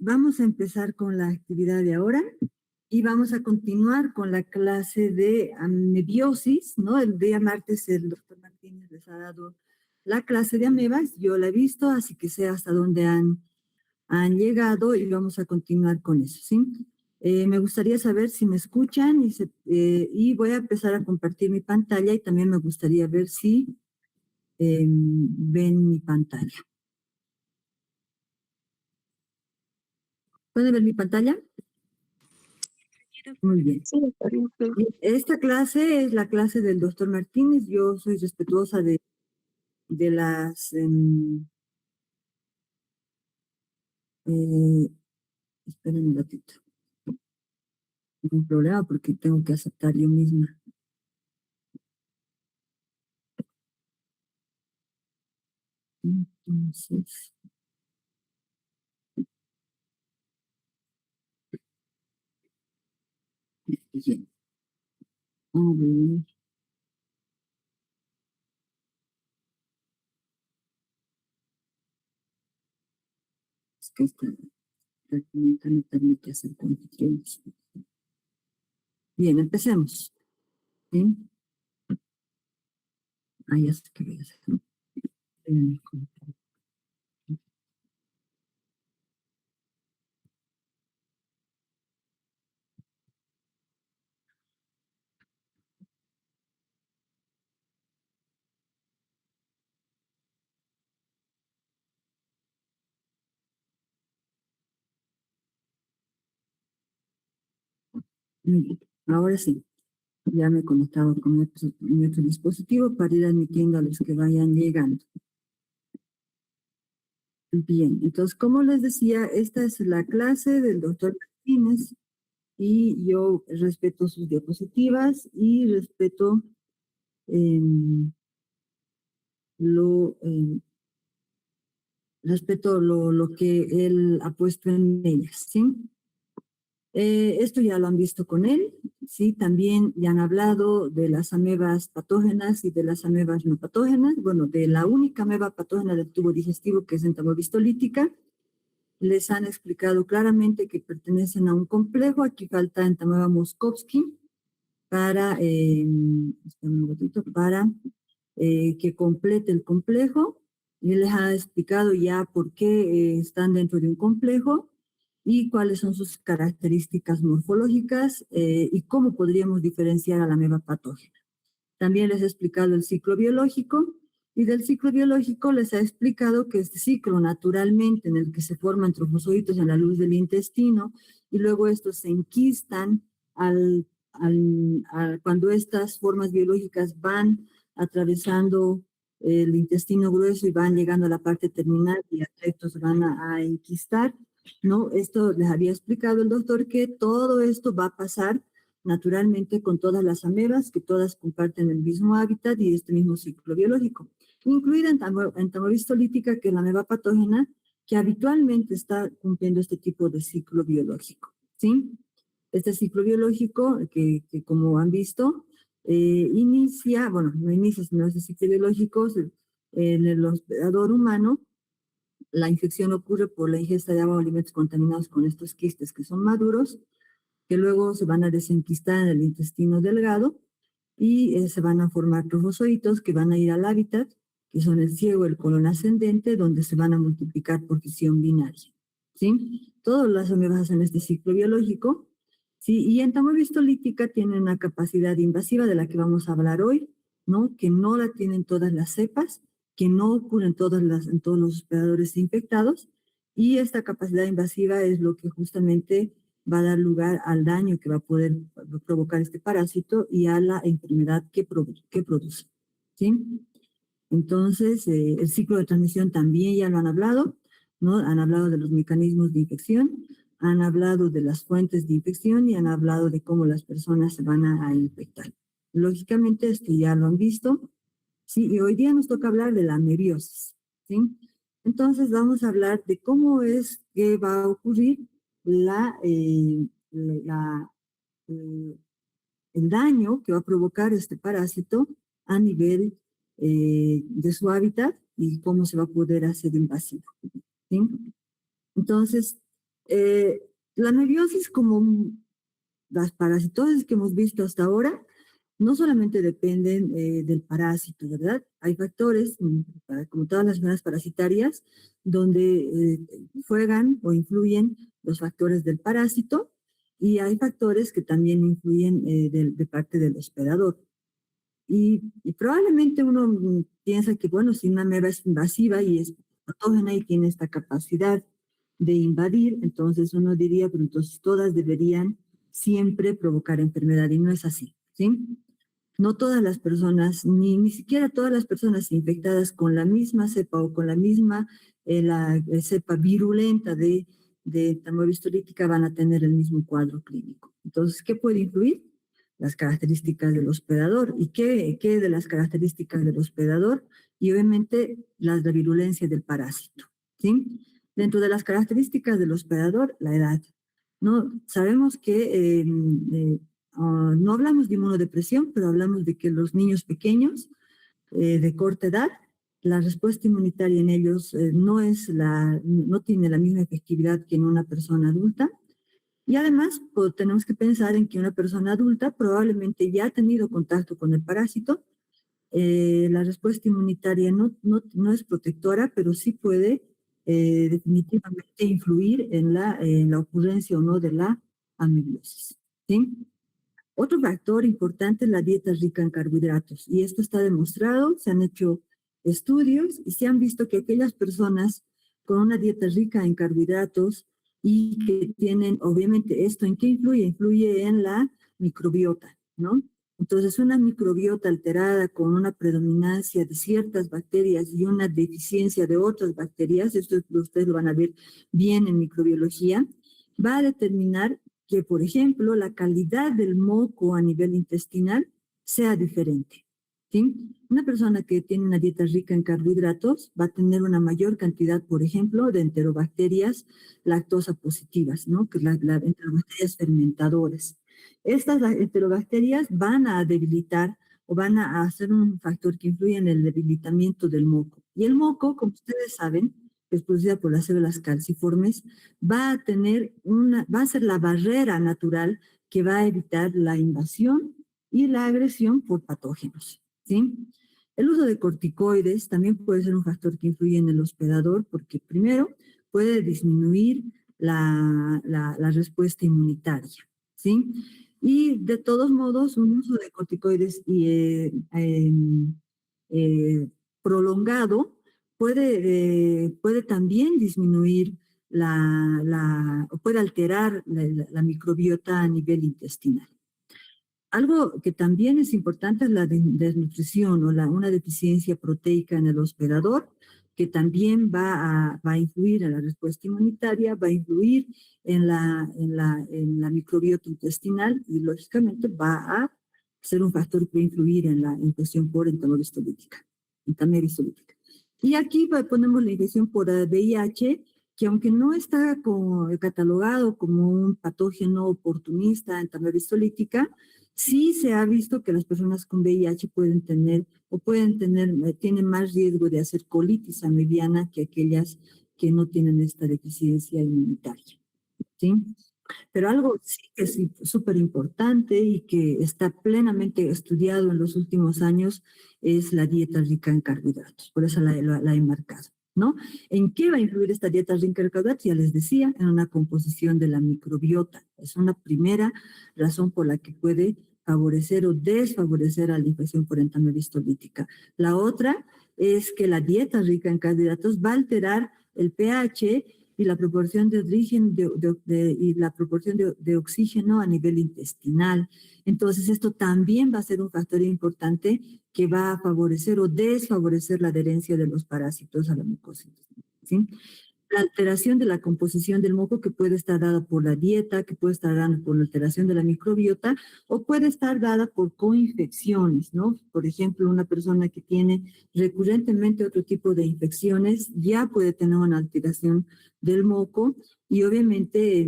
vamos a empezar con la actividad de ahora y vamos a continuar con la clase de amebiosis, ¿no? El día martes el doctor Martínez les ha dado la clase de amebas, yo la he visto, así que sé hasta dónde han llegado y vamos a continuar con eso, ¿sí? Me gustaría saber si me escuchan y voy a empezar a compartir mi pantalla y también me gustaría ver si ven mi pantalla. ¿Pueden ver mi pantalla? Muy bien. Esta clase es la clase del doctor Martínez. Yo soy respetuosa de las... esperen un ratito. No hay problema porque tengo que aceptar yo misma. Entonces... Bien. A ver. Es que esta herramienta me permite hacer condiciones. Bien, empecemos. ¿Sí? Ya sé qué voy a hacer. Muy bien. Ahora sí. Ya me he conectado con mi otro dispositivo para ir admitiendo a los que vayan llegando. Bien, entonces, como les decía, esta es la clase del doctor Martínez y yo respeto sus diapositivas y respeto lo, lo que él ha puesto en ellas, ¿sí? Esto ya lo han visto con él, ¿sí? También ya han hablado de las amebas patógenas y de las amebas no patógenas, bueno, de la única ameba patógena del tubo digestivo que es Entamoeba les han explicado claramente que pertenecen a un complejo, aquí falta Entamoeba moscovski, para que complete el complejo, y les ha explicado ya por qué están dentro de un complejo, y cuáles son sus características morfológicas y cómo podríamos diferenciar a la ameba patógena. También les he explicado el ciclo biológico y del ciclo biológico les ha explicado que este ciclo naturalmente en el que se forman trofozoitos en la luz del intestino y luego estos se enquistan cuando estas formas biológicas van atravesando el intestino grueso y van llegando a la parte terminal y estos van a enquistar. ¿No? Esto les había explicado el doctor que todo esto va a pasar naturalmente con todas las amebas, que todas comparten el mismo hábitat y este mismo ciclo biológico, incluida Entamoeba que es la ameba patógena, que habitualmente está cumpliendo este tipo de ciclo biológico, ¿sí? Este ciclo biológico, que como han visto, inicia, bueno, no inicia, sino este ciclo biológico en el hospedador humano. La infección ocurre por la ingesta de agua o alimentos contaminados con estos quistes que son maduros, que luego se van a desenquistar en el intestino delgado y se van a formar trofozoitos que van a ir al hábitat, que son el ciego, el colon ascendente, donde se van a multiplicar por fisión binaria. ¿Sí? Todas las amebas hacen este ciclo biológico. ¿Sí? Y Entamoeba histolítica tiene una capacidad invasiva de la que vamos a hablar hoy, ¿no? Que no la tienen todas las cepas, que no ocurre en todos los hospedadores infectados, y esta capacidad invasiva es lo que justamente va a dar lugar al daño que va a poder provocar este parásito y a la enfermedad que produce. ¿Sí? Entonces, el ciclo de transmisión también ya lo han hablado, ¿no? Han hablado de los mecanismos de infección, han hablado de las fuentes de infección y han hablado de cómo las personas se van a infectar. Lógicamente, esto ya lo han visto, ¿sí? Y hoy día nos toca hablar de la amebiosis, ¿sí? Entonces, vamos a hablar de cómo es que va a ocurrir el daño que va a provocar este parásito a nivel de su hábitat y cómo se va a poder hacer invasivo, ¿sí? Entonces, Eh, la anabiosis, como las parasitosis que hemos visto hasta ahora, no solamente dependen del parásito, ¿verdad? Hay factores, como todas las enfermedades parasitarias, donde juegan o influyen los factores del parásito y hay factores que también influyen de parte del hospedador. Y probablemente uno piensa que, bueno, si una ameba es invasiva y es patógena y tiene esta capacidad de invadir, entonces uno diría, pero entonces todas deberían siempre provocar enfermedad y no es así, ¿sí? No todas las personas, ni siquiera todas las personas infectadas con la misma cepa o con la misma cepa virulenta de entamoeba lítica van a tener el mismo cuadro clínico. Entonces, ¿qué puede influir? Las características del hospedador. ¿Y qué de las características del hospedador? Y obviamente la virulencia del parásito, ¿sí? Dentro de las características del hospedador, la edad. ¿No? Sabemos que no hablamos de inmunodepresión, pero hablamos de que los niños pequeños de corta edad, la respuesta inmunitaria en ellos no tiene la misma efectividad que en una persona adulta. Y además, pues, tenemos que pensar en que una persona adulta probablemente ya ha tenido contacto con el parásito. La respuesta inmunitaria no es protectora, pero sí puede definitivamente influir en la ocurrencia o no de la amilosis. ¿Sí? Otro factor importante es la dieta rica en carbohidratos, y esto está demostrado, se han hecho estudios y se han visto que aquellas personas con una dieta rica en carbohidratos y que tienen, obviamente, ¿esto en qué influye? Influye en la microbiota, ¿no? Entonces, una microbiota alterada con una predominancia de ciertas bacterias y una deficiencia de otras bacterias, esto ustedes lo van a ver bien en microbiología, va a determinar que, por ejemplo, la calidad del moco a nivel intestinal sea diferente. ¿Sí? Una persona que tiene una dieta rica en carbohidratos va a tener una mayor cantidad, por ejemplo, de enterobacterias lactosa positivas, ¿no? Que las enterobacterias fermentadoras. Estas enterobacterias van a debilitar o van a hacer un factor que influye en el debilitamiento del moco. Y el moco, como ustedes saben, es producida por las células calciformes, va a ser la barrera natural que va a evitar la invasión y la agresión por patógenos, ¿sí? El uso de corticoides también puede ser un factor que influye en el hospedador porque primero puede disminuir la respuesta inmunitaria, ¿sí? Y de todos modos, un uso de corticoides eh, prolongado puede también disminuir o puede alterar la microbiota a nivel intestinal. Algo que también es importante es la desnutrición o una deficiencia proteica en el hospedador, que también va a influir en la respuesta inmunitaria, va a influir en la microbiota intestinal y lógicamente va a ser un factor que va a influir en la infección por entamoeba lítica. Y aquí ponemos la infección por VIH, que aunque no está catalogado como un patógeno oportunista en entamoeba lítica, sí se ha visto que las personas con VIH tienen más riesgo de hacer colitis amibiana que aquellas que no tienen esta deficiencia inmunitaria, ¿sí? Pero algo sí que es súper importante y que está plenamente estudiado en los últimos años es la dieta rica en carbohidratos. Por eso la he marcado, ¿no? ¿En qué va a influir esta dieta rica en carbohidratos? Ya les decía, en una composición de la microbiota. Es una primera razón por la que puede favorecer o desfavorecer a la infección por entamoeba lítica. La otra es que la dieta rica en carbohidratos va a alterar el pH y la proporción de de oxígeno a nivel intestinal. Entonces, esto también va a ser un factor importante que va a favorecer o desfavorecer la adherencia de los parásitos a la mucosa intestinal, ¿sí? La alteración de la composición del moco, que puede estar dada por la dieta, que puede estar dada por la alteración de la microbiota, o puede estar dada por coinfecciones, ¿no? Por ejemplo, una persona que tiene recurrentemente otro tipo de infecciones ya puede tener una alteración del moco y obviamente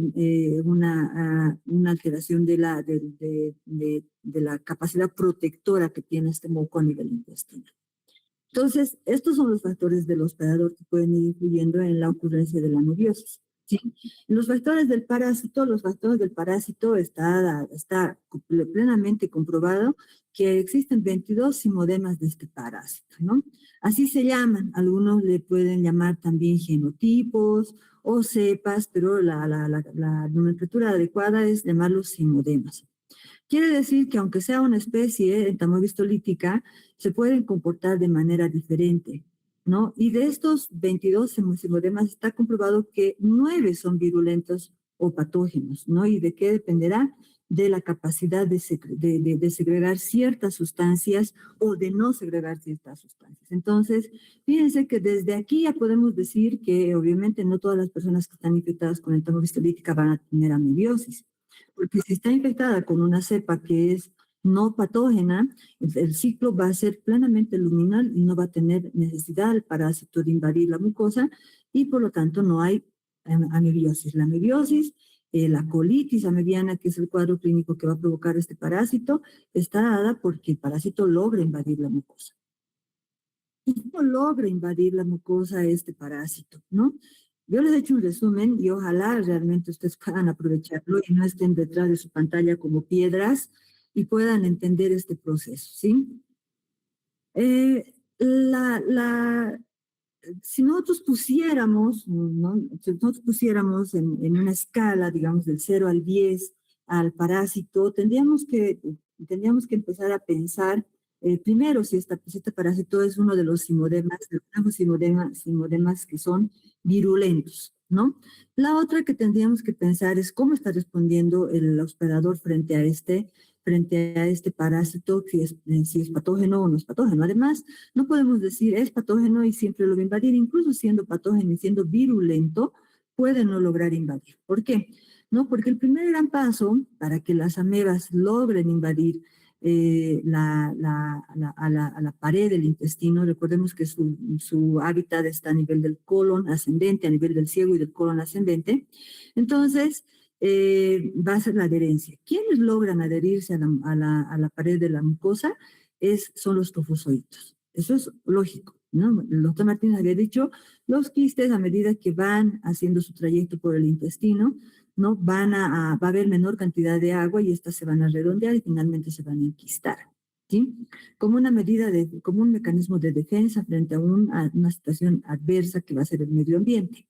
una alteración de la capacidad protectora que tiene este moco a nivel intestinal. Entonces, estos son los factores del hospedador que pueden ir influyendo en la ocurrencia de la anubiosis. ¿sí? Los factores del parásito está plenamente comprobado que existen 22 simodemas de este parásito, ¿no? Así se llaman, algunos le pueden llamar también genotipos o cepas, pero la nomenclatura adecuada es llamarlos simodemas. Quiere decir que aunque sea una especie entamovistolítica, se pueden comportar de manera diferente, ¿no? Y de estos 22 simodemas está comprobado que 9 son virulentos o patógenos, ¿no? ¿Y de qué dependerá? De la capacidad de segregar ciertas sustancias o de no segregar ciertas sustancias. Entonces, fíjense que desde aquí ya podemos decir que obviamente no todas las personas que están infectadas con entamovistolítica van a tener amebiosis, porque si está infectada con una cepa que es no patógena, el ciclo va a ser plenamente luminal y no va a tener necesidad el parásito de invadir la mucosa y por lo tanto no hay amebiosis. La amebiosis, la colitis amebiana, que es el cuadro clínico que va a provocar este parásito, está dada porque el parásito logra invadir la mucosa. ¿Y cómo logra invadir la mucosa este parásito, no? Yo les he hecho un resumen y ojalá realmente ustedes puedan aprovecharlo y no estén detrás de su pantalla como piedras y puedan entender este proceso, ¿sí? Eh, la, la, si nosotros pusiéramos, ¿no? Si nosotros pusiéramos en una escala, digamos, del 0 al 10 al parásito, tendríamos que empezar a pensar primero si este parásito es uno de los simodemas que son virulentos, ¿no? La otra que tendríamos que pensar es cómo está respondiendo el hospedador frente a este parásito, si es patógeno o no es patógeno. Además, no podemos decir es patógeno y siempre lo va a invadir, incluso siendo patógeno y siendo virulento, puede no lograr invadir. ¿Por qué? No, porque el primer gran paso para que las amebas logren invadir a la pared del intestino, recordemos que su hábitat está a nivel del colon ascendente, a nivel del ciego y del colon ascendente, entonces va a ser la adherencia. ¿Quiénes logran adherirse a la pared de la mucosa? Son los trofozoitos. Eso es lógico, ¿no? El doctor Martínez había dicho, los quistes a medida que van haciendo su trayecto por el intestino, ¿no? Va a haber menor cantidad de agua y estas se van a redondear y finalmente se van a enquistar, ¿sí? Como un mecanismo de defensa frente a una situación adversa que va a ser el medio ambiente.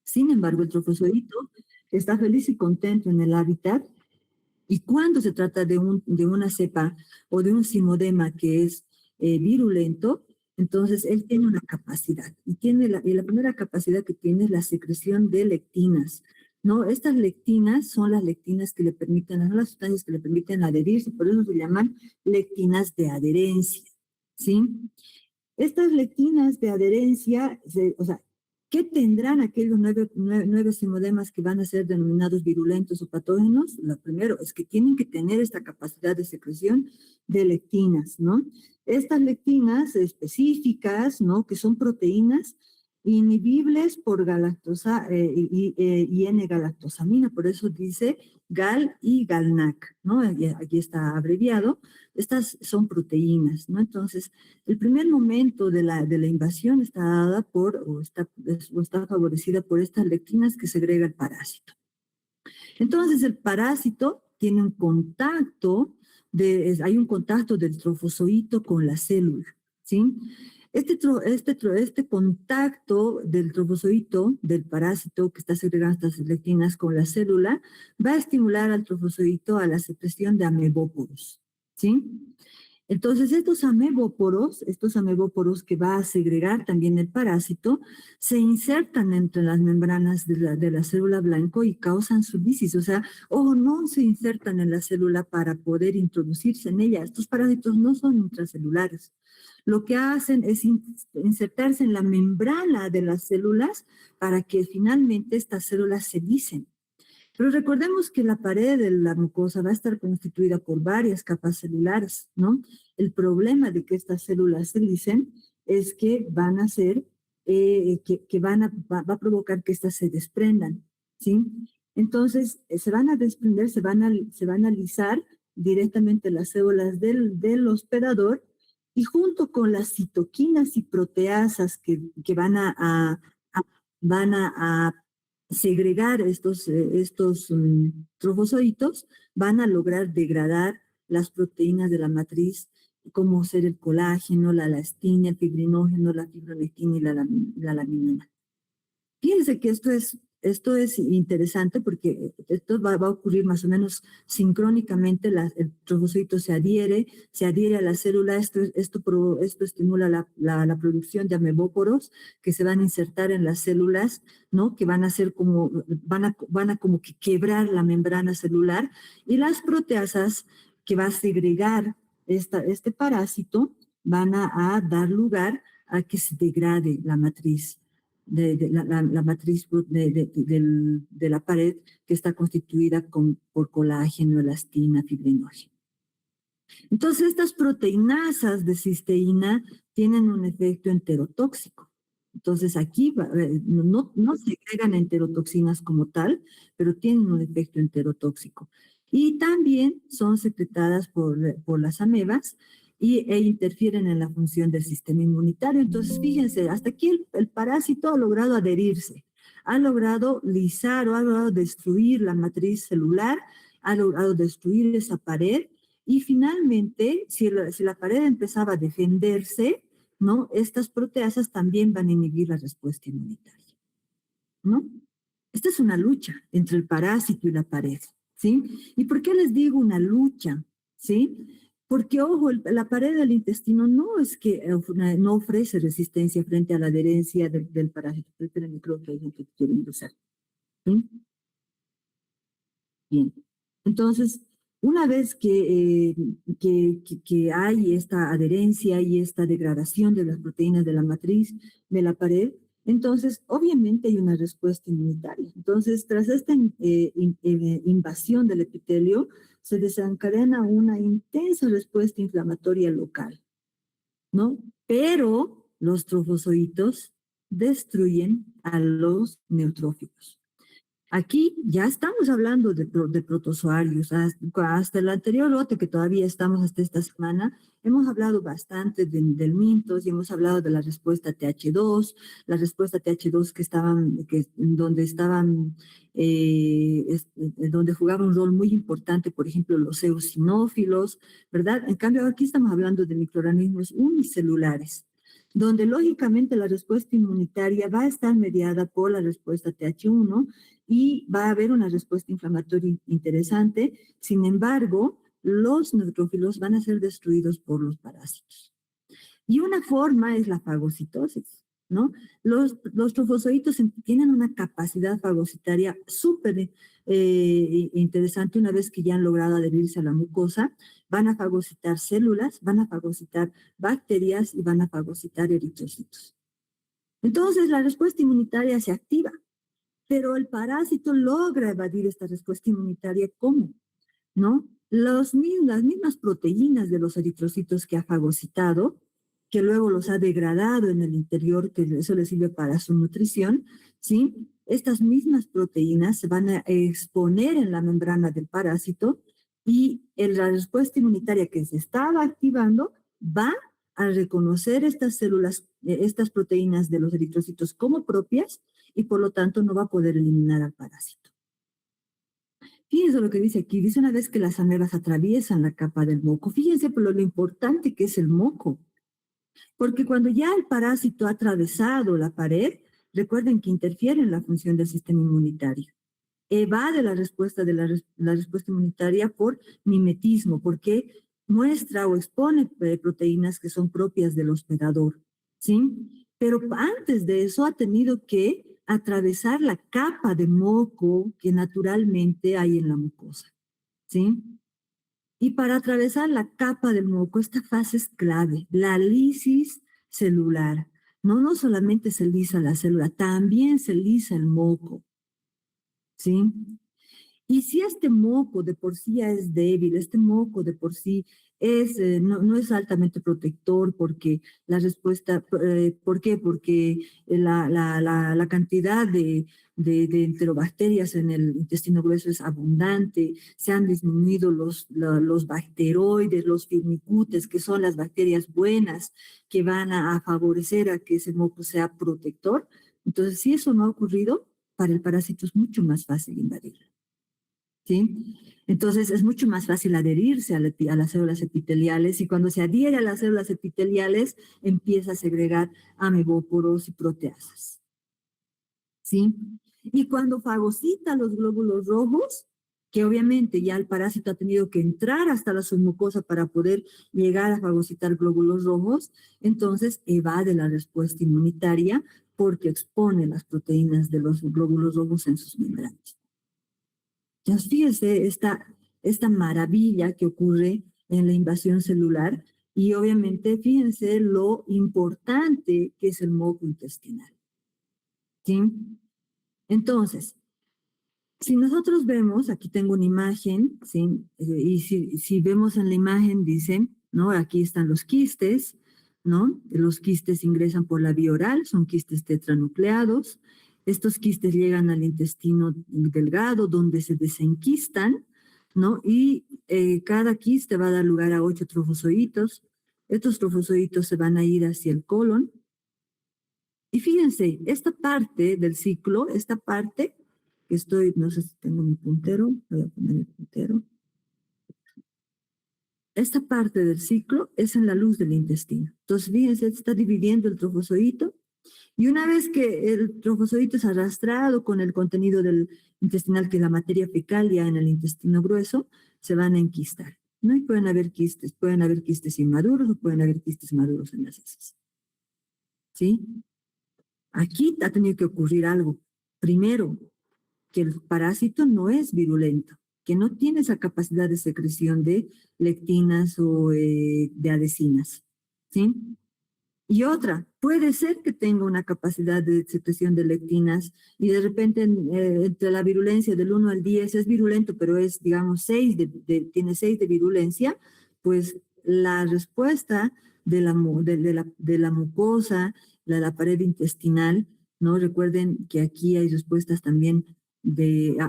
Sin embargo, el trofozoito está feliz y contento en el hábitat y cuando se trata de una cepa o de un simodema que es virulento, entonces él tiene una capacidad y la primera capacidad que tiene es la secreción de lectinas. ¿No? Estas lectinas son las lectinas que le permiten, son las sustancias que le permiten adherirse, por eso se llaman lectinas de adherencia, ¿sí? Estas lectinas de adherencia, o sea, ¿qué tendrán aquellos nueve simodemas que van a ser denominados virulentos o patógenos? Lo primero es que tienen que tener esta capacidad de secreción de lectinas, ¿no? Estas lectinas específicas, ¿no? Que son proteínas inhibibles por galactosa y N-galactosamina, por eso dice GAL y GALNAC, ¿no? Aquí está abreviado. Estas son proteínas, ¿no? Entonces, el primer momento de la invasión está dada o está favorecida por estas lectinas que segrega el parásito. Entonces, el parásito tiene un contacto, hay un contacto del trofozoito con la célula, ¿sí? Este contacto del trofozoito, del parásito que está segregando estas lectinas con la célula, va a estimular al trofozoito a la secreción de amebóporos, ¿sí? Entonces, estos amebóporos que va a segregar también el parásito, se insertan entre las membranas de la célula blanco y causan su lisis. O sea, no se insertan en la célula para poder introducirse en ella. Estos parásitos no son intracelulares. Lo que hacen es insertarse en la membrana de las células para que finalmente estas células se lisen. Pero recordemos que la pared de la mucosa va a estar constituida por varias capas celulares, ¿no? El problema de que estas células se lisen es que van a hacer, va a provocar que estas se desprendan, ¿sí? Entonces, se van a desprender, se van a lisar directamente las células del hospedador y junto con las citoquinas y proteasas que van a segregar estos trofozoitos, van a lograr degradar las proteínas de la matriz, como ser el colágeno, la elastina, el fibrinógeno, la fibronectina y la laminina. Fíjense que esto es interesante porque esto va a ocurrir más o menos sincrónicamente, el trofocito se adhiere a la célula, esto estimula la producción de amebóporos que se van a insertar en las células, ¿no? Que van a ser como, van a como que quebrar la membrana celular, y las proteasas que va a segregar este parásito van a dar lugar a que se degrade la matriz la matriz de la pared, que está constituida por colágeno, elastina, fibrinógeno. Entonces, estas proteinasas de cisteína tienen un efecto enterotóxico. Entonces, aquí no segregan enterotoxinas como tal, pero tienen un efecto enterotóxico. Y también son secretadas por las amebas e interfieren en la función del sistema inmunitario. Entonces, fíjense, hasta aquí el parásito ha logrado adherirse, ha logrado lisar o ha logrado destruir la matriz celular, ha logrado destruir esa pared, y finalmente, si la pared empezaba a defenderse, ¿no? Estas proteasas también van a inhibir la respuesta inmunitaria, ¿no? Esta es una lucha entre el parásito y la pared, ¿sí? ¿Y por qué les digo una lucha? ¿Sí? Porque, ojo, la pared del intestino no es que no ofrece resistencia frente a la adherencia del parásito. Espérenme, creo que hay gente que quiere ingresar. ¿Sí? Bien. Entonces, una vez que hay esta adherencia y esta degradación de las proteínas de la matriz de la pared, entonces obviamente hay una respuesta inmunitaria. Entonces, tras esta invasión del epitelio, se desencadena una intensa respuesta inflamatoria local, ¿no? Pero los trofozoitos destruyen a los neutrófilos. Aquí ya estamos hablando de protozoarios. Hasta el anterior lote, que todavía estamos hasta esta semana, hemos hablado bastante del mintos y hemos hablado de la respuesta TH2, la respuesta TH2 donde jugaba un rol muy importante, por ejemplo, los eosinófilos, ¿verdad? En cambio, aquí estamos hablando de microorganismos unicelulares, donde lógicamente la respuesta inmunitaria va a estar mediada por la respuesta TH1 y va a haber una respuesta inflamatoria interesante. Sin embargo, los neutrófilos van a ser destruidos por los parásitos. Y una forma es la fagocitosis, ¿no? Los trofozoitos tienen una capacidad fagocitaria súper interesante. Una vez que ya han logrado adherirse a la mucosa, van a fagocitar células, van a fagocitar bacterias y van a fagocitar eritrocitos. Entonces, la respuesta inmunitaria se activa, pero el parásito logra evadir esta respuesta inmunitaria. ¿Cómo? ¿No? Las mismas proteínas de los eritrocitos que ha fagocitado, que luego los ha degradado en el interior, que eso le sirve para su nutrición, ¿sí? Estas mismas proteínas se van a exponer en la membrana del parásito, y la respuesta inmunitaria que se estaba activando va a reconocer estas células, estas proteínas de los eritrocitos como propias, y por lo tanto no va a poder eliminar al parásito. Fíjense lo que dice aquí. Dice: una vez que las amebas atraviesan la capa del moco. Fíjense por lo importante que es el moco. Porque cuando ya el parásito ha atravesado la pared, recuerden que interfiere en la función del sistema inmunitario. Evade la respuesta la respuesta inmunitaria por mimetismo, porque muestra o expone proteínas que son propias del hospedador, ¿sí? Pero antes de eso ha tenido que atravesar la capa de moco que naturalmente hay en la mucosa, ¿sí? Y para atravesar la capa del moco, esta fase es clave, la lisis celular. No solamente se lisa la célula, también se lisa el moco, ¿sí? Y si este moco de por sí ya es débil, este moco de por sí no es altamente protector, porque la respuesta, ¿por qué? Porque la cantidad de enterobacterias en el intestino grueso es abundante, se han disminuido los bacteroides, los firmicutes, que son las bacterias buenas que van a favorecer a que ese moco sea protector. Entonces, si eso no ha ocurrido, para el parásito es mucho más fácil invadirlo. ¿Sí? Entonces es mucho más fácil adherirse a las células epiteliales y cuando se adhiere a las células epiteliales empieza a segregar amebóporos y proteasas. ¿Sí? Y cuando fagocita los glóbulos rojos, que obviamente ya el parásito ha tenido que entrar hasta la submucosa para poder llegar a fagocitar glóbulos rojos, entonces evade la respuesta inmunitaria porque expone las proteínas de los glóbulos rojos en sus membranas. Entonces, fíjese esta maravilla que ocurre en la invasión celular y obviamente fíjense lo importante que es el moco intestinal. ¿Sí? Entonces, si nosotros vemos, aquí tengo una imagen, ¿sí? Y si vemos en la imagen, dicen, ¿no? Aquí están los quistes, ¿no? Los quistes ingresan por la vía oral, son quistes tetranucleados. Estos quistes llegan al intestino delgado, donde se desenquistan, ¿no? Y cada quiste va a dar lugar a 8 trofozoitos. Estos trofozoitos se van a ir hacia el colon. Y fíjense, esta parte del ciclo, esta parte no sé si tengo mi puntero, voy a poner el puntero. Esta parte del ciclo es en la luz del intestino. Entonces, fíjense, está dividiendo el trofozoito y una vez que el trofozoito es arrastrado con el contenido del intestinal, que es la materia fecal ya en el intestino grueso, se van a enquistar. ¿No? Y pueden haber quistes inmaduros o pueden haber quistes maduros en las heces. ¿Sí? Aquí ha tenido que ocurrir algo. Primero, que el parásito no es virulento, que no tiene esa capacidad de secreción de lectinas o de adhesinas, ¿sí? Y otra, puede ser que tenga una capacidad de secreción de lectinas y de repente entre la virulencia del 1 al 10 es virulento, pero es, digamos, tiene 6 de virulencia, pues la respuesta de la mucosa, la pared intestinal, ¿no? Recuerden que aquí hay respuestas también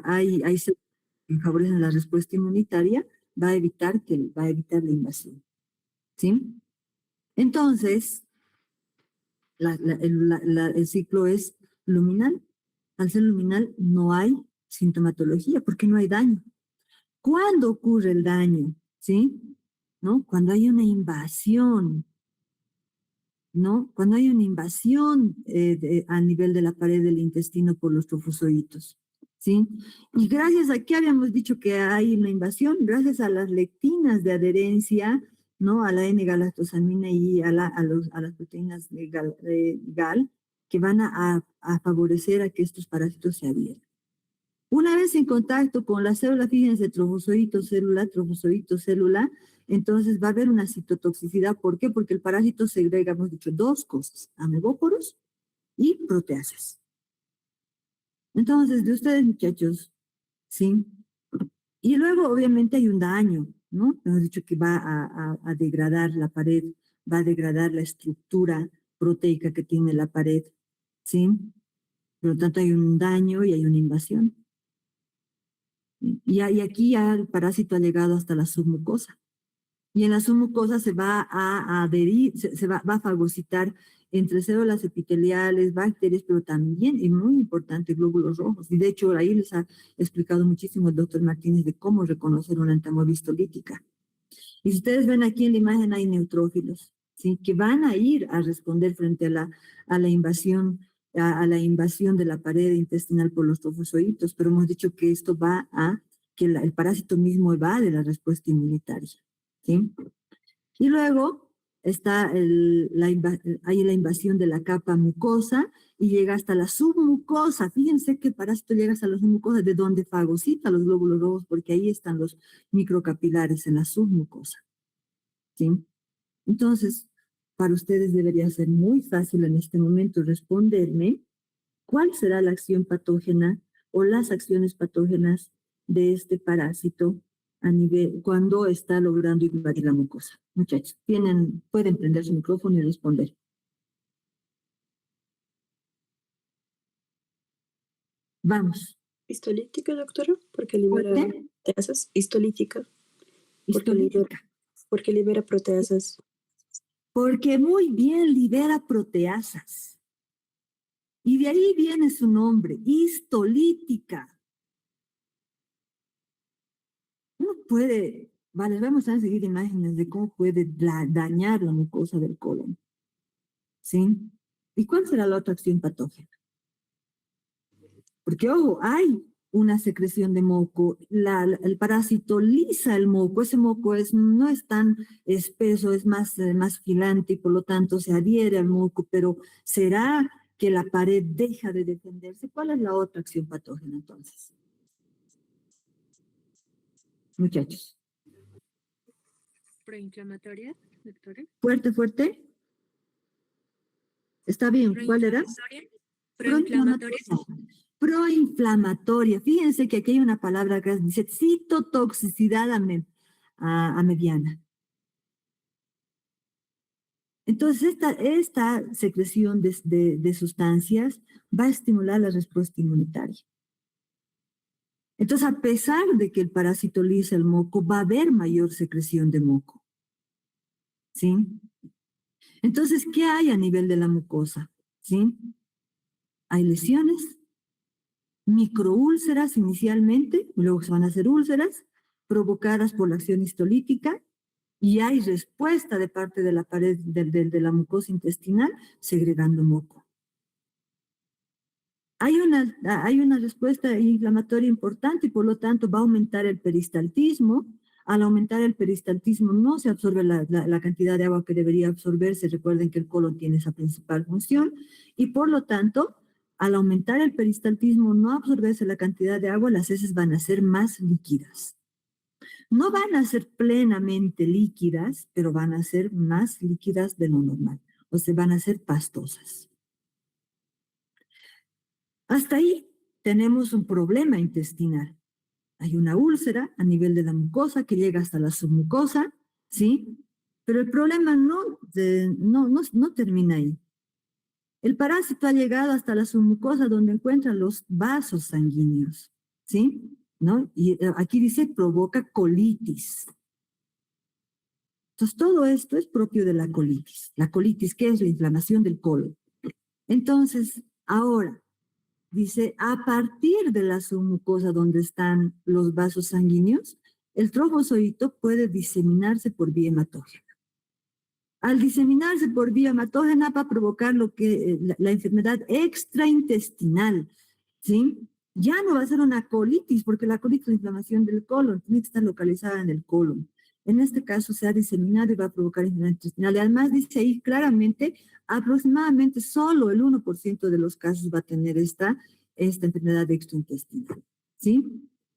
hay células que favorecen la respuesta inmunitaria, va a evitar la invasión, ¿sí? Entonces, el ciclo es luminal. Al ser luminal no hay sintomatología porque no hay daño. ¿Cuándo ocurre el daño? ¿Sí? ¿No? Cuando hay una invasión, ¿no? Cuando hay una invasión a nivel de la pared del intestino por los trofozoitos, ¿sí? Y gracias a qué habíamos dicho que hay una invasión, gracias a las lectinas de adherencia, ¿no? A la N-galactosamina y a las proteínas de GAL, que van a favorecer a que estos parásitos se adhieran. Una vez en contacto con la célula, fíjense, trofozoito célula, entonces va a haber una citotoxicidad. ¿Por qué? Porque el parásito segrega, hemos dicho, 2 cosas, amebóporos y proteasas. Entonces, de ustedes, muchachos, ¿sí? Y luego, obviamente, hay un daño, ¿no? Hemos dicho que va a degradar la pared, va a degradar la estructura proteica que tiene la pared, ¿sí? Por lo tanto, hay un daño y hay una invasión. Y aquí ya el parásito ha llegado hasta la submucosa. Y en la submucosa se va a adherir, va a fagocitar entre células epiteliales, bacterias, pero también, y muy importante, glóbulos rojos. Y de hecho, ahí les ha explicado muchísimo el doctor Martínez de cómo reconocer una entamorfa histolítica. Y si ustedes ven aquí en la imagen, hay neutrófilos, ¿sí? Que van a ir a responder frente a la invasión de la pared intestinal por los trofozoitos, pero hemos dicho que esto va a que el parásito mismo evade la respuesta inmunitaria, ¿sí? Y luego hay la invasión de la capa mucosa y llega hasta la submucosa. Fíjense que el parásito llega hasta la submucosa, de donde fagocita los glóbulos rojos, porque ahí están los microcapilares en la submucosa, ¿sí? Entonces, para ustedes debería ser muy fácil en este momento responderme cuál será la acción patógena o las acciones patógenas de este parásito cuando está logrando invadir la mucosa. Muchachos, pueden prender su micrófono y responder. Vamos. Histolítica, doctora, porque libera Fuerte. proteasas. Histolítica, Histolítica. porque libera proteasas. Porque muy bien libera proteasas. Y de ahí viene su nombre, histolítica. Uno puede, vale, vamos a seguir imágenes de cómo puede dañar la mucosa del colon. ¿Sí? ¿Y cuál será la otra acción patógena? Porque, ojo, hay una secreción de moco, el parásito lisa el moco, ese moco no es tan espeso, es más filante y por lo tanto se adhiere al moco, pero ¿será que la pared deja de defenderse? ¿Cuál es la otra acción patógena entonces? Muchachos. Proinflamatoria, doctora. Fuerte, fuerte. Está bien, ¿cuál era? Proinflamatoria. Proinflamatoria. Fíjense que aquí hay una palabra que dice citotoxicidad a mediana. Entonces, esta secreción de sustancias va a estimular la respuesta inmunitaria. Entonces, a pesar de que el parásito lisa el moco, va a haber mayor secreción de moco. ¿Sí? Entonces, ¿qué hay a nivel de la mucosa? ¿Sí? Hay lesiones, microúlceras inicialmente, luego se van a hacer úlceras provocadas por la acción histolítica y hay respuesta de parte de la pared de la mucosa intestinal segregando moco. Hay una respuesta inflamatoria importante y por lo tanto va a aumentar el peristaltismo. Al aumentar el peristaltismo no se absorbe la cantidad de agua que debería absorberse. Recuerden que el colon tiene esa principal función y por lo tanto, al aumentar el peristaltismo, no absorberse la cantidad de agua, las heces van a ser más líquidas. No van a ser plenamente líquidas, pero van a ser más líquidas de lo normal. O sea, van a ser pastosas. Hasta ahí tenemos un problema intestinal. Hay una úlcera a nivel de la mucosa que llega hasta la submucosa, ¿sí? Pero el problema no termina ahí. El parásito ha llegado hasta la submucosa donde encuentran los vasos sanguíneos, ¿sí? ¿No? Y aquí dice provoca colitis. Entonces, todo esto es propio de la colitis. La colitis, ¿qué es? La inflamación del colon. Entonces, ahora, dice, a partir de la submucosa donde están los vasos sanguíneos, el trofozoito puede diseminarse por vía hematógena. Al diseminarse por vía hematógena va a provocar la enfermedad extraintestinal, ¿sí? Ya no va a ser una colitis, porque la colitis es la inflamación del colon, tiene que estar localizada en el colon. En este caso se ha diseminado y va a provocar enfermedad intestinal. Y además dice ahí claramente, aproximadamente solo el 1% de los casos va a tener esta enfermedad extraintestinal, ¿sí?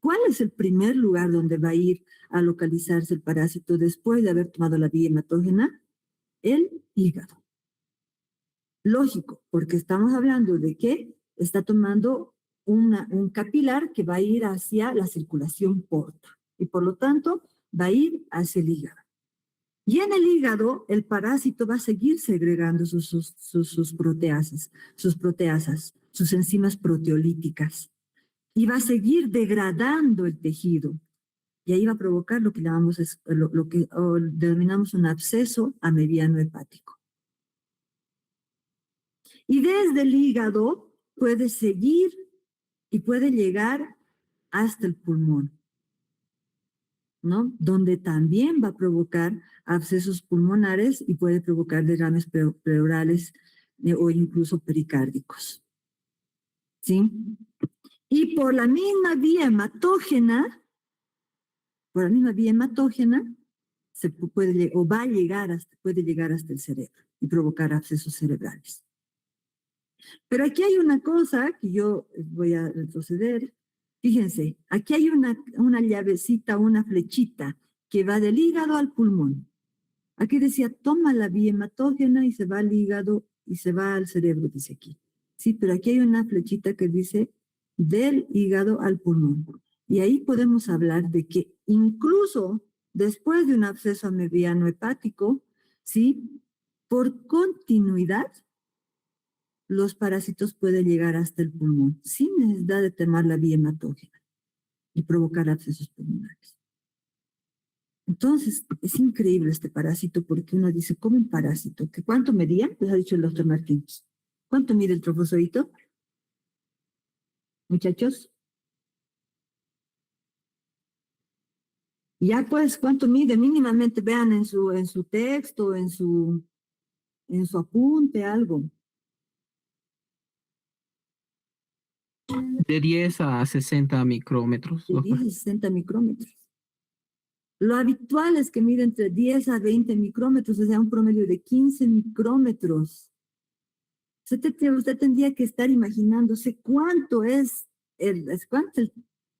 ¿Cuál es el primer lugar donde va a ir a localizarse el parásito después de haber tomado la vía hematógena? El hígado. Lógico, porque estamos hablando de que está tomando un capilar que va a ir hacia la circulación porta y por lo tanto va a ir hacia el hígado. Y en el hígado el parásito va a seguir segregando sus proteasas, sus enzimas proteolíticas y va a seguir degradando el tejido. Y ahí va a provocar lo que llamamos, lo que denominamos un absceso a mediano hepático. Y desde el hígado puede seguir y puede llegar hasta el pulmón, ¿no? Donde también va a provocar abscesos pulmonares y puede provocar derrames pleurales o incluso pericárdicos. ¿Sí? Y por la misma vía hematógena, se puede, o va a llegar puede llegar hasta el cerebro y provocar abscesos cerebrales. Pero aquí hay una cosa que yo voy a retroceder. Fíjense, aquí hay una llavecita, una flechita que va del hígado al pulmón. Aquí decía, toma la vía hematógena y se va al hígado y se va al cerebro, dice aquí. Sí, pero aquí hay una flechita que dice del hígado al pulmón. Y ahí podemos hablar de que incluso después de un absceso mediano hepático, ¿sí? Por continuidad, los parásitos pueden llegar hasta el pulmón sin necesidad de tomar la vía hematógena y provocar abscesos pulmonares. Entonces, es increíble este parásito porque uno dice, ¿cómo un parásito? ¿Que cuánto medía? Pues ha dicho el doctor Martínez. ¿Cuánto mide el trofozoito? Muchachos. Ya pues, ¿cuánto mide? Mínimamente vean en su texto, en su apunte, algo. De 10 a 60 micrómetros, De 10 doctora. a 60 micrómetros. Lo habitual es que mide entre 10 a 20 micrómetros, o sea, un promedio de 15 micrómetros. Usted tendría que estar imaginándose cuánto es el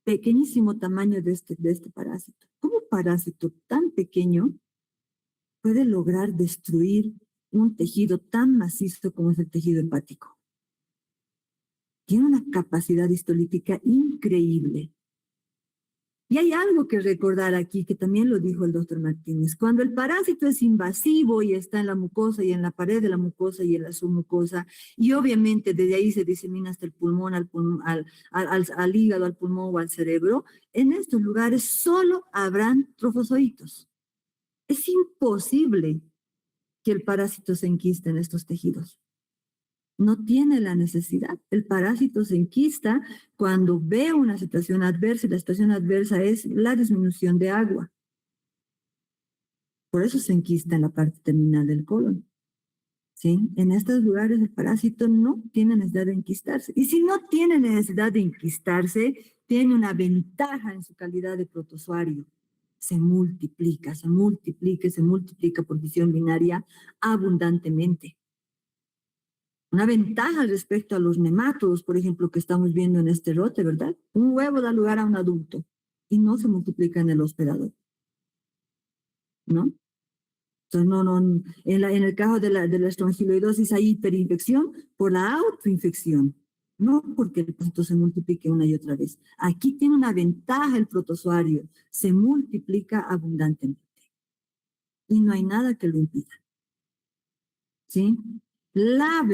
pequeñísimo tamaño de este parásito. ¿Cómo un parásito tan pequeño puede lograr destruir un tejido tan macizo como es el tejido hepático? Tiene una capacidad histolítica increíble. Y hay algo que recordar aquí, que también lo dijo el doctor Martínez. Cuando el parásito es invasivo y está en la mucosa y en la pared de la mucosa y en la submucosa, y obviamente desde ahí se disemina hasta el pulmón, al hígado, al pulmón o al cerebro, en estos lugares solo habrán trofozoitos. Es imposible que el parásito se enquiste en estos tejidos. No tiene la necesidad. El parásito se enquista cuando ve una situación adversa, y la situación adversa es la disminución de agua. Por eso se enquista en la parte terminal del colon. ¿Sí? En estos lugares el parásito no tiene necesidad de enquistarse. Y si no tiene necesidad de enquistarse, tiene una ventaja en su calidad de protozoario. Se multiplica por fisión binaria abundantemente. Una ventaja respecto a los nemátodos, por ejemplo, que estamos viendo en este lote, ¿verdad? Un huevo da lugar a un adulto y no se multiplica en el hospedador, ¿no? Entonces, en el caso de la estrongiloidosis hay hiperinfección por la autoinfección, no porque el parásito se multiplique una y otra vez. Aquí tiene una ventaja el protozoario, se multiplica abundantemente y no hay nada que lo impida, ¿sí? La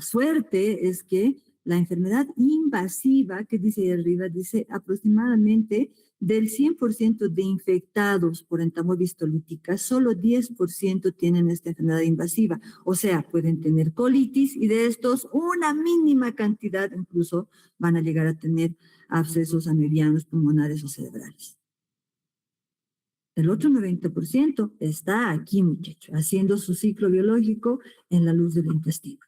suerte es que la enfermedad invasiva, que dice ahí arriba, dice aproximadamente del 100% de infectados por entamoeba histolítica, solo 10% tienen esta enfermedad invasiva. O sea, pueden tener colitis y de estos una mínima cantidad incluso van a llegar a tener abscesos amebianos, pulmonares o cerebrales. El otro 90% está aquí, muchachos, haciendo su ciclo biológico en la luz del intestino.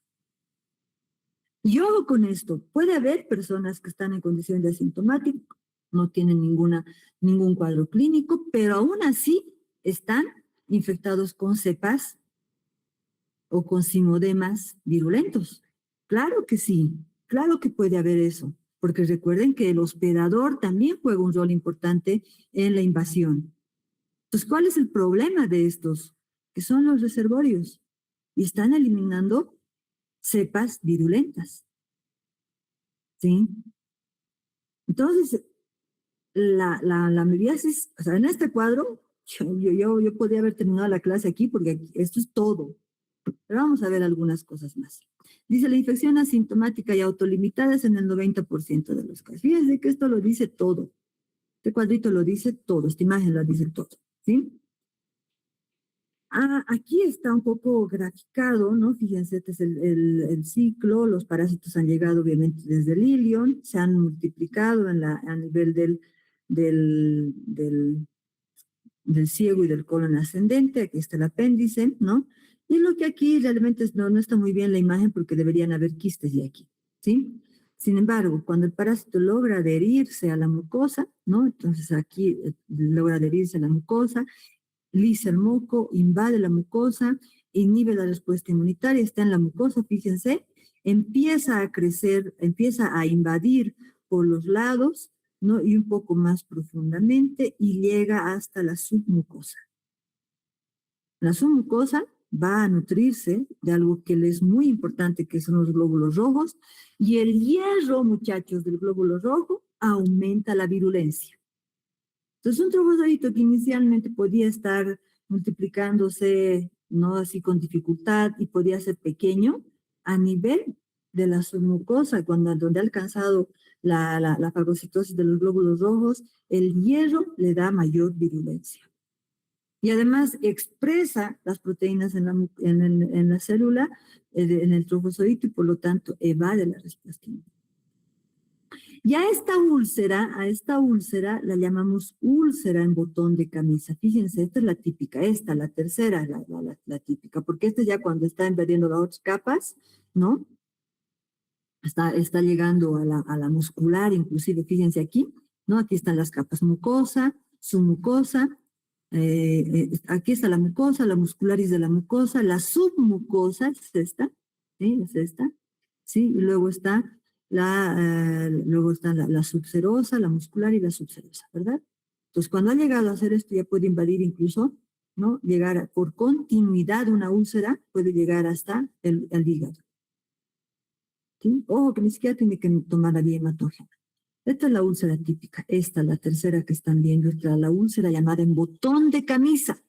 Y ojo con esto, puede haber personas que están en condición de asintomático, no tienen ningún cuadro clínico, pero aún así están infectados con cepas o con simodemas virulentos. Claro que sí, claro que puede haber eso, porque recuerden que el hospedador también juega un rol importante en la invasión. Entonces, ¿cuál es el problema de estos? Que son los reservorios y están eliminando cepas virulentas. ¿Sí? Entonces, la amebiasis, o sea, en este cuadro, yo podría haber terminado la clase aquí porque esto es todo. Pero vamos a ver algunas cosas más. Dice, la infección asintomática y autolimitada es en el 90% de los casos. Fíjense que esto lo dice todo. Este cuadrito lo dice todo, esta imagen lo dice todo. ¿Sí? Aquí está un poco graficado, ¿no? Fíjense, este es el ciclo, los parásitos han llegado obviamente desde el ilion, se han multiplicado a nivel del ciego y del colon ascendente, aquí está el apéndice, ¿no? Y lo que aquí realmente no está muy bien la imagen porque deberían haber quistes de aquí, ¿sí? Sin embargo, cuando el parásito logra adherirse a la mucosa, ¿no? Entonces aquí logra adherirse a la mucosa, lisa el moco, invade la mucosa, inhibe la respuesta inmunitaria, está en la mucosa, fíjense, empieza a crecer, empieza a invadir por los lados, ¿no? Y un poco más profundamente y llega hasta la submucosa. La submucosa va a nutrirse de algo que le es muy importante, que son los glóbulos rojos, y el hierro, muchachos, del glóbulo rojo aumenta la virulencia. Entonces, un trofozoito que inicialmente podía estar multiplicándose, no así con dificultad, y podía ser pequeño, a nivel de la submucosa, donde ha alcanzado la fagocitosis de los glóbulos rojos, el hierro le da mayor virulencia. Y además expresa las proteínas en la célula, en el trofosodito, y por lo tanto evade la respuesta inmune. Y a esta úlcera la llamamos úlcera en botón de camisa. Fíjense, esta es la típica, la tercera, la típica, porque esta ya cuando está invadiendo las otras capas, ¿no? Está llegando a la muscular, inclusive, fíjense aquí, ¿no? Aquí están las capas mucosa, submucosa, aquí está la mucosa, la muscularis de la mucosa, la submucosa es esta, ¿sí? Es esta, ¿sí? Y luego está la subserosa, la muscular y la subserosa, ¿verdad? Entonces, cuando ha llegado a hacer esto, ya puede invadir incluso, ¿no? Llegar por continuidad una úlcera, puede llegar hasta el hígado. ¿Sí? Ojo, que ni siquiera tiene que tomar la vía hematógena. Esta es la úlcera típica. Esta, la tercera que están viendo, esta es la úlcera llamada en botón de camisa.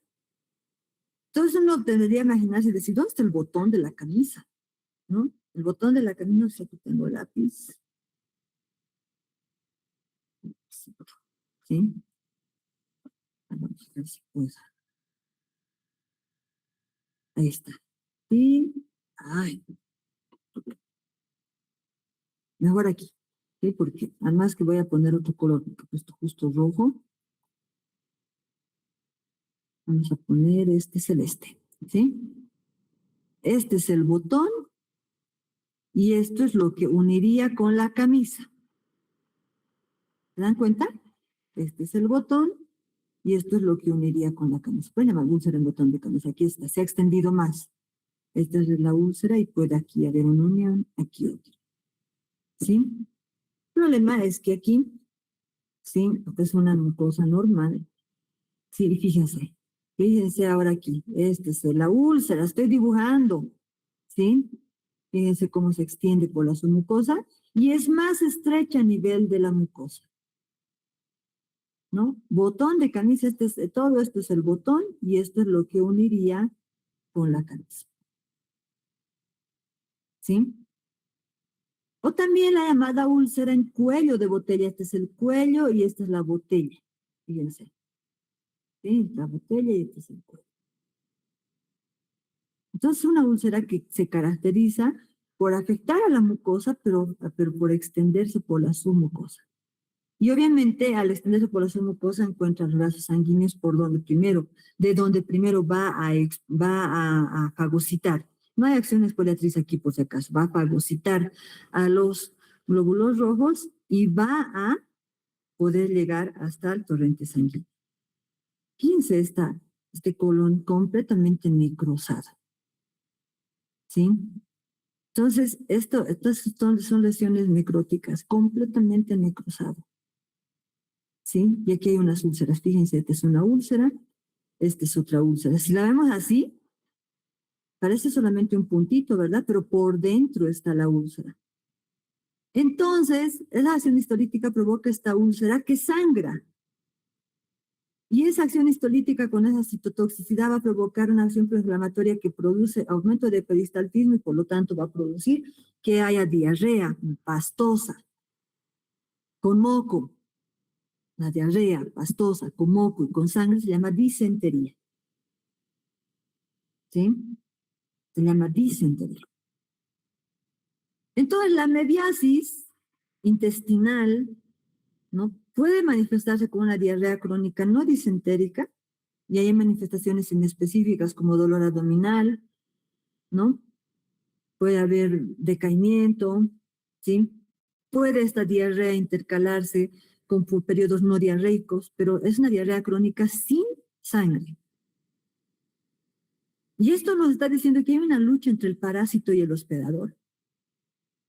Entonces uno debería imaginarse y decir, ¿dónde está el botón de la camisa? ¿No? El botón de la camisa, no sé, aquí tengo el lápiz. ¿Sí? Vamos a ver si puedo. Ahí está. Y, ay, mejor aquí. ¿Sí? Porque además que voy a poner otro color, porque he puesto justo rojo. Vamos a poner este celeste, ¿sí? Este es el botón y esto es lo que uniría con la camisa. ¿Se dan cuenta? Este es el botón y esto es lo que uniría con la camisa. Pueden llamar úlcera en botón de camisa. Aquí está, se ha extendido más. Esta es la úlcera y puede aquí haber una unión, aquí otra. ¿Sí? El problema es que aquí, ¿sí? Es una mucosa normal. Sí, fíjense. Fíjense ahora aquí. Esta es la úlcera, estoy dibujando. ¿Sí? Fíjense cómo se extiende por la submucosa y es más estrecha a nivel de la mucosa. ¿No? Botón de camisa, todo esto es el botón y esto es lo que uniría con la camisa. ¿Sí? O también la llamada úlcera en cuello de botella. Este es el cuello y esta es la botella. Fíjense. ¿Sí? La botella y este es el cuello. Entonces, una úlcera que se caracteriza por afectar a la mucosa, pero por extenderse por la submucosa. Y obviamente, al extenderse por la submucosa, encuentra los vasos sanguíneos de donde primero va a fagocitar. No hay acción exfoliatriz aquí, por si acaso. Va a fagocitar a los glóbulos rojos y va a poder llegar hasta el torrente sanguíneo. Fíjense este colon completamente necrosado. ¿Sí? Entonces, estas son lesiones necróticas, completamente necrosado. ¿Sí? Y aquí hay unas úlceras. Fíjense, esta es una úlcera, esta es otra úlcera. Si la vemos así, parece solamente un puntito, ¿verdad? Pero por dentro está la úlcera. Entonces, esa acción histolítica provoca esta úlcera que sangra. Y esa acción histolítica con esa citotoxicidad va a provocar una acción proinflamatoria que produce aumento de peristaltismo y por lo tanto va a producir que haya diarrea pastosa, con moco. La diarrea pastosa, con moco y con sangre se llama disentería. ¿Sí? Se llama disentería. Entonces, la mediasis intestinal, ¿no? Puede manifestarse con una diarrea crónica no disentérica y hay manifestaciones inespecíficas como dolor abdominal, ¿no? Puede haber decaimiento, ¿sí? Puede esta diarrea intercalarse con periodos no diarreicos, pero es una diarrea crónica sin sangre. Y esto nos está diciendo que hay una lucha entre el parásito y el hospedador.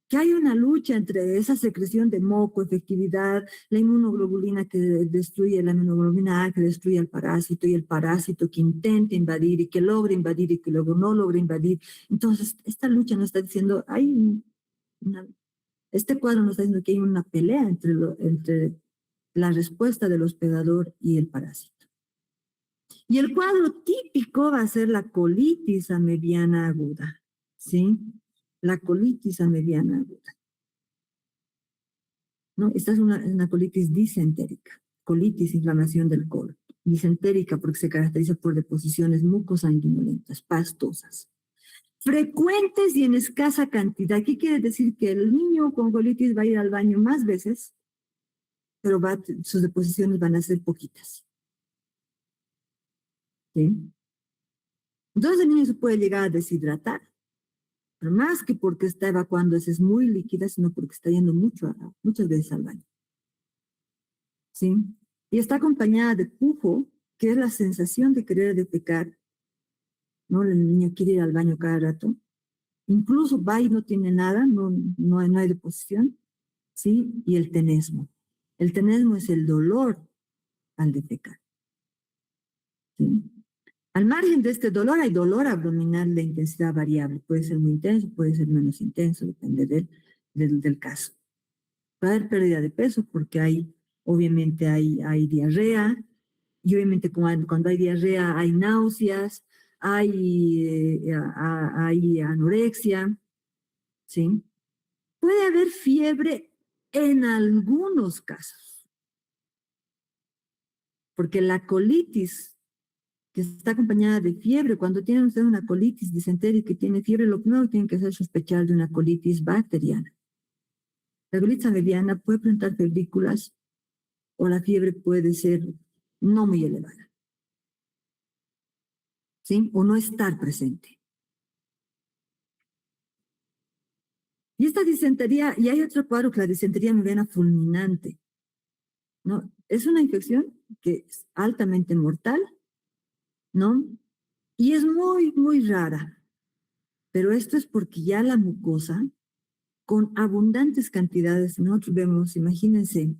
Que hay una lucha entre esa secreción de moco, efectividad, la inmunoglobulina que destruye, la inmunoglobulina A que destruye al parásito y el parásito que intenta invadir y que logra invadir y que luego no logra invadir. Entonces, esta lucha nos está diciendo, este cuadro nos está diciendo que hay una pelea entre la respuesta del hospedador y el parásito. Y el cuadro típico va a ser la colitis a mediana aguda, ¿sí? La colitis a mediana aguda. ¿No? Esta es una colitis disentérica, colitis, inflamación del colon. disentérica porque se caracteriza por deposiciones mucosanguinolentas, pastosas. Frecuentes y en escasa cantidad. ¿Qué quiere decir? Que el niño con colitis va a ir al baño más veces, pero sus deposiciones van a ser poquitas. ¿Sí? Entonces el niño se puede llegar a deshidratar, pero más que porque está evacuando heces muy líquidas, sino porque está yendo muchas veces al baño. ¿Sí? Y está acompañada de pujo, que es la sensación de querer defecar, ¿no? El niño quiere ir al baño cada rato. Incluso va y no tiene nada, no hay deposición, ¿sí? Y el tenesmo. El tenesmo es el dolor al defecar. ¿Sí? Al margen de este dolor, hay dolor abdominal de intensidad variable. Puede ser muy intenso, puede ser menos intenso, depende del caso. Va a haber pérdida de peso porque obviamente hay diarrea, y obviamente cuando hay diarrea hay náuseas, hay anorexia, ¿sí? Puede haber fiebre en algunos casos, porque la colitis que está acompañada de fiebre, cuando tiene usted una colitis disentérica y tiene fiebre, lo primero que tiene que hacer es sospechar de una colitis bacteriana. La colitis bacteriana puede presentar febrículas o la fiebre puede ser no muy elevada, ¿sí? O no estar presente. Y esta disentería, y hay otro cuadro que la disentería mediana fulminante, ¿no? Es una infección que es altamente mortal, ¿no? Y es muy, muy rara. Pero esto es porque ya la mucosa, con abundantes cantidades, nosotros vemos, imagínense,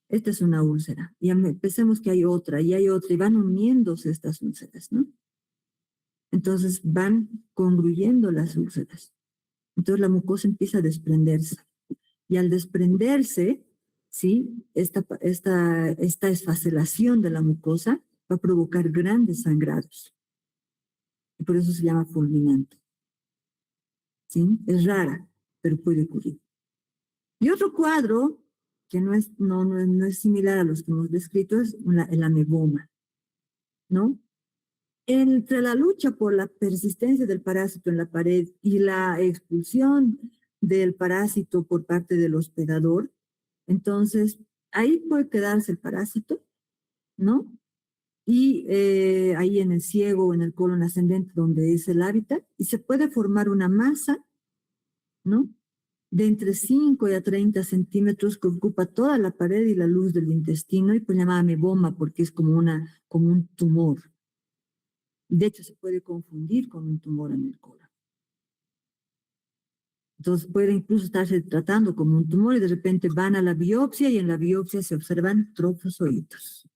esta es una úlcera, y pensemos que hay otra, y van uniéndose estas úlceras, ¿no? Entonces van congruyendo las úlceras. Entonces la mucosa empieza a desprenderse. Y al desprenderse, ¿sí? Esta esfacelación de la mucosa va a provocar grandes sangrados. Y por eso se llama fulminante. ¿Sí? Es rara, pero puede ocurrir. Y otro cuadro, que no es similar a los que hemos descrito, es el ameboma, ¿no? Entre la lucha por la persistencia del parásito en la pared y la expulsión del parásito por parte del hospedador, entonces ahí puede quedarse el parásito, ¿no? Y ahí en el ciego o en el colon ascendente, donde es el hábitat, y se puede formar una masa, ¿no? De entre 5 y a 30 centímetros que ocupa toda la pared y la luz del intestino, y pues llamada ameboma porque es como un tumor. De hecho, se puede confundir con un tumor en el colon. Entonces puede incluso estarse tratando como un tumor y de repente van a la biopsia y en la biopsia se observan trofozoitos.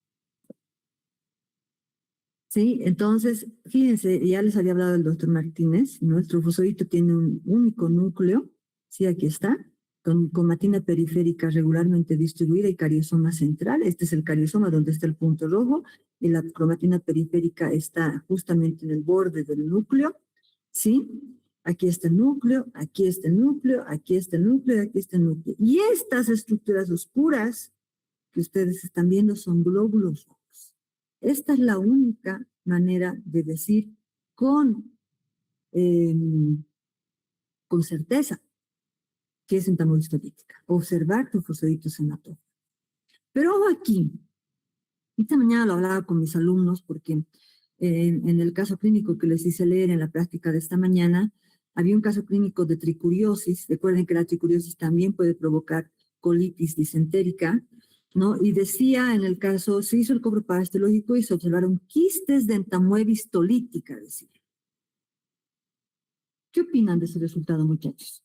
¿Sí? Entonces, fíjense, ya les había hablado el doctor Martínez, ¿no? El trofozoito tiene un único núcleo, ¿sí? Aquí está, con cromatina periférica regularmente distribuida y cariosoma central. Este es el cariosoma donde está el punto rojo y la cromatina periférica está justamente en el borde del núcleo, ¿sí? Aquí está el núcleo, aquí está el núcleo, aquí está el núcleo, aquí está el núcleo. Y estas estructuras oscuras que ustedes están viendo son glóbulos rojos. Esta es la única manera de decir con certeza que es entamoeba histolítica. Observar trofosoditos hematófagos. Pero ojo aquí, esta mañana lo hablaba con mis alumnos porque en el caso clínico que les hice leer en la práctica de esta mañana, había un caso clínico de tricuriosis. Recuerden que la tricuriosis también puede provocar colitis disentérica, ¿no? Y decía, en el caso, se hizo el cobro parasitológico y se observaron quistes de entamoeba histolítica, decía. ¿Qué opinan de ese resultado, muchachos?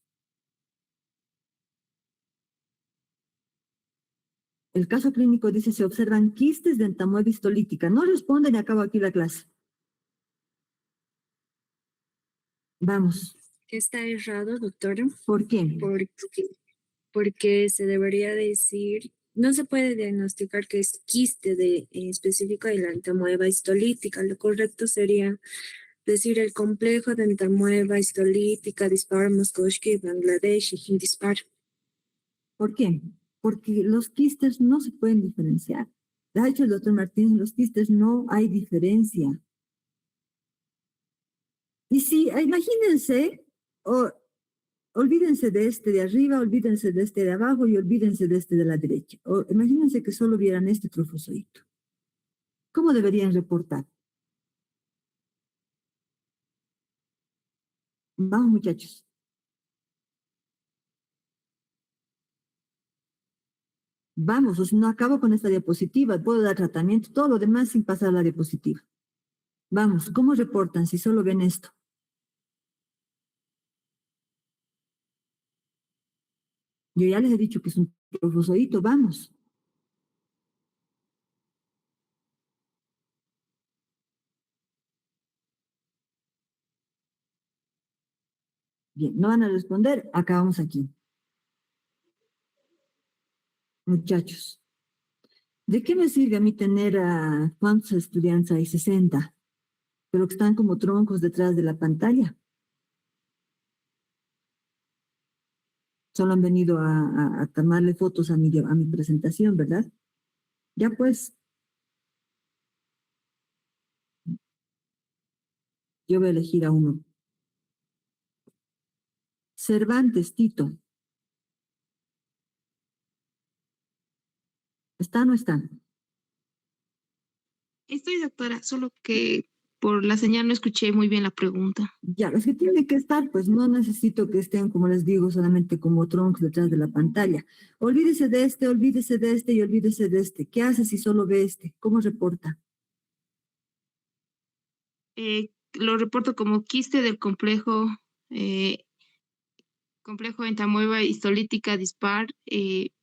El caso clínico dice, se observan quistes de entamoeba histolítica. No responden y acabo aquí la clase. Vamos. Está errado, doctora. ¿Por qué? Porque se debería decir, no se puede diagnosticar que es quiste específico de la entamoeba histolítica. Lo correcto sería decir el complejo de entamoeba histolítica dispar Moskovsky, Bangladesh y dispar. ¿Por qué? Porque los quistes no se pueden diferenciar. Les ha dicho el doctor Martínez, en los quistes no hay diferencia. Y si, imagínense, olvídense de este de arriba, olvídense de este de abajo y olvídense de este de la derecha. O, imagínense que solo vieran este trofozoito. ¿Cómo deberían reportar? Vamos, muchachos. Vamos, o si no acabo con esta diapositiva, puedo dar tratamiento, todo lo demás sin pasar la diapositiva. Vamos, ¿cómo reportan si solo ven esto? Yo ya les he dicho que es un trofozoito, vamos. Bien, no van a responder, acabamos aquí. Muchachos, ¿de qué me sirve a mí tener a cuántos estudiantes hay? 60, pero que están como troncos detrás de la pantalla. Solo han venido a tomarle fotos a mi presentación, ¿verdad? Ya pues, yo voy a elegir a uno. Cervantes, Tito. ¿Están o no están? Estoy, doctora, solo que por la señal no escuché muy bien la pregunta. Ya, es que tiene que estar, pues no necesito que estén, como les digo, solamente como troncos detrás de la pantalla. Olvídese de este y olvídese de este. ¿Qué hace si solo ve este? ¿Cómo reporta? Lo reporto como quiste del complejo entamoeba histolítica dispar. ¿Y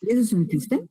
eso es un quiste?